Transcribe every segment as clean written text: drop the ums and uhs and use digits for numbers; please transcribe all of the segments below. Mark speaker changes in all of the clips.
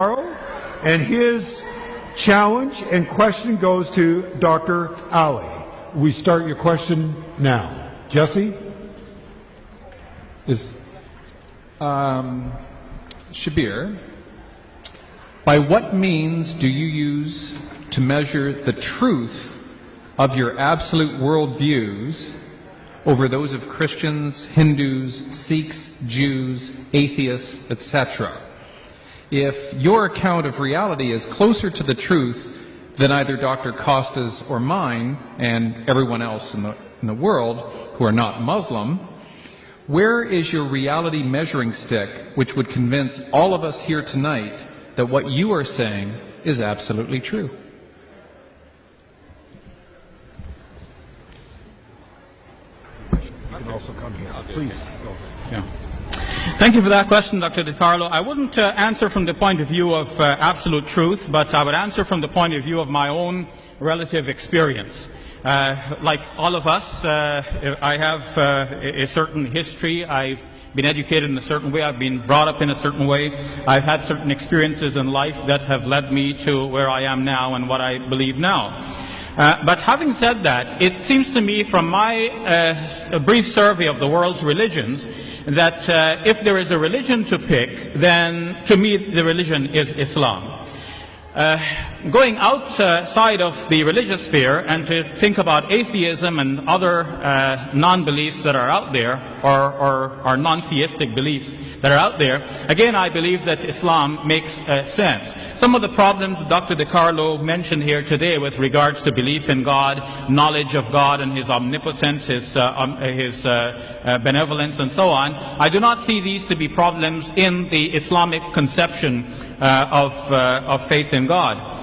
Speaker 1: And his challenge and question goes to Dr. Ali. We start your question now. Jesse?
Speaker 2: Shabir, by what means do you use to measure the truth of your absolute worldviews over those of Christians, Hindus, Sikhs, Jews, atheists, etc.? If your account of reality is closer to the truth than either Dr. Costa's or mine and everyone else in the world who are not Muslim, where is your reality measuring stick which would convince all of us here tonight that what you are saying is absolutely true?
Speaker 1: You can also come here. Please go ahead.
Speaker 3: Yeah. Thank you for that question, Dr. DiCarlo. I wouldn't answer from the point of view of absolute truth, but I would answer from the point of view of my own relative experience. Like all of us, I have a certain history. I've been educated in a certain way. I've been brought up in a certain way. I've had certain experiences in life that have led me to where I am now and what I believe now. But having said that, it seems to me from my brief survey of the world's religions that if there is a religion to pick, then to me the religion is Islam. Going outside of the religious sphere and to think about atheism and other non-beliefs that are out there, or non-theistic beliefs that are out there, again I believe that Islam makes sense. Some of the problems Dr. DiCarlo mentioned here today with regards to belief in God, knowledge of God and His omnipotence, His benevolence and so on, I do not see these to be problems in the Islamic conception of faith in God.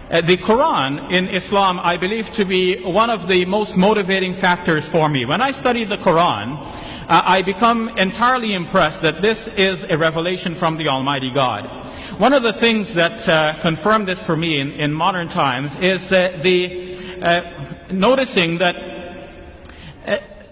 Speaker 3: The Quran in Islam I believe to be one of the most motivating factors for me. When I study the Quran, I become entirely impressed that this is a revelation from the Almighty God. One of the things that confirm this for me in modern times is noticing that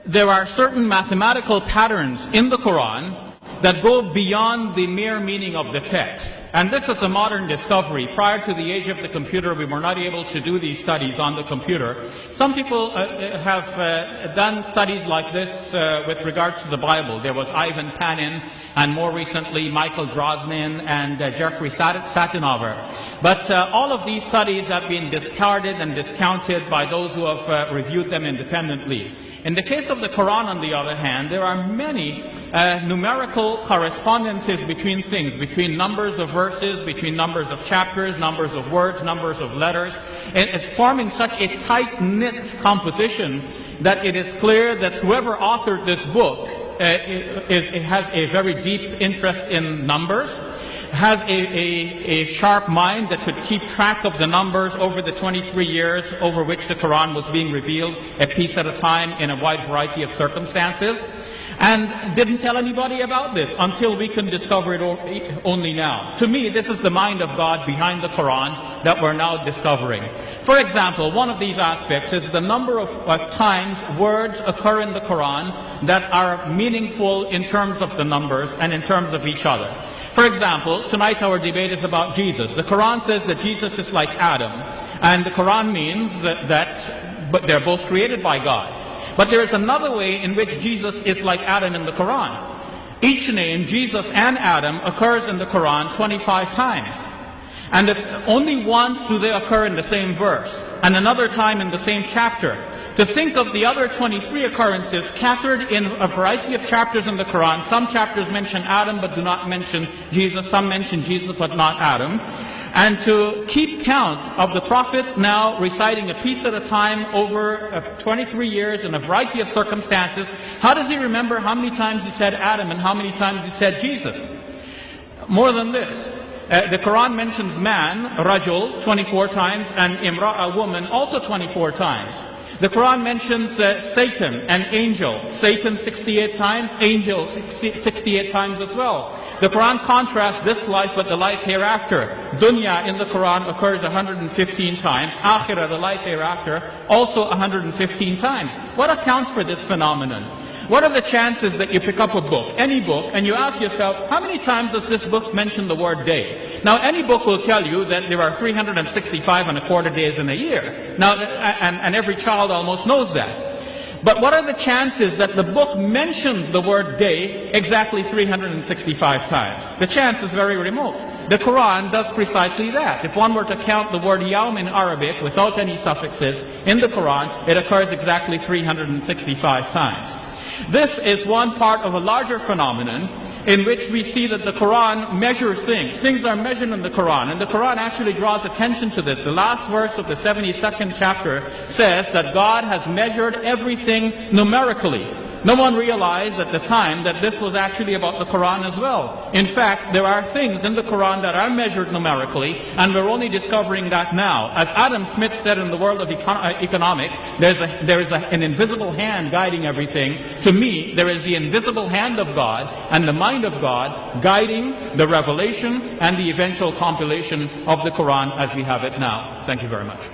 Speaker 3: there are certain mathematical patterns in the Quran that go beyond the mere meaning of the text. And this is a modern discovery. Prior to the age of the computer, we were not able to do these studies on the computer. Some people have done studies like this with regards to the Bible. There was Ivan Panin, and more recently Michael Drosnin and Jeffrey Satinover. But all of these studies have been discarded and discounted by those who have reviewed them independently. In the case of the Quran, on the other hand, there are many numerical correspondences between things, between numbers of verses, between numbers of chapters, numbers of words, numbers of letters. And it's forming such a tight-knit composition that it is clear that whoever authored this book has a very deep interest in numbers, has a sharp mind that could keep track of the numbers over the 23 years over which the Quran was being revealed, a piece at a time in a wide variety of circumstances, and didn't tell anybody about this until we can discover it only now. To me, this is the mind of God behind the Quran that we're now discovering. For example, one of these aspects is the number of times words occur in the Quran that are meaningful in terms of the numbers and in terms of each other. For example, tonight our debate is about Jesus. The Quran says that Jesus is like Adam, and the Quran means but they're both created by God. But there is another way in which Jesus is like Adam in the Quran. Each name, Jesus and Adam, occurs in the Quran 25 times. And if only once do they occur in the same verse, and another time in the same chapter. To think of the other 23 occurrences scattered in a variety of chapters in the Quran. Some chapters mention Adam but do not mention Jesus. Some mention Jesus but not Adam. And to keep count of the Prophet now reciting a piece at a time over 23 years in a variety of circumstances, how does he remember how many times he said Adam and how many times he said Jesus? More than this, the Quran mentions man, Rajul, 24 times, and Imra, a woman, also 24 times. The Quran mentions Satan, an angel. Satan 68 times, angel 68 times as well. The Quran contrasts this life with the life hereafter. Dunya in the Quran occurs 115 times. Akhirah, the life hereafter, also 115 times. What accounts for this phenomenon? What are the chances that you pick up a book, any book, and you ask yourself, how many times does this book mention the word day? Now, any book will tell you that there are 365 and a quarter days in a year. Now, and every child almost knows that. But what are the chances that the book mentions the word day exactly 365 times? The chance is very remote. The Quran does precisely that. If one were to count the word yawm in Arabic without any suffixes in the Quran, it occurs exactly 365 times. This is one part of a larger phenomenon in which we see that the Quran measures things. Things are measured in the Quran, and the Quran actually draws attention to this. The last verse of the 72nd chapter says that God has measured everything numerically. No one realized at the time that this was actually about the Quran as well. In fact, there are things in the Quran that are measured numerically, and we're only discovering that now. As Adam Smith said in the world of economics, there is an invisible hand guiding everything. To me, there is the invisible hand of God and the mind of God guiding the revelation and the eventual compilation of the Quran as we have it now. Thank you very much.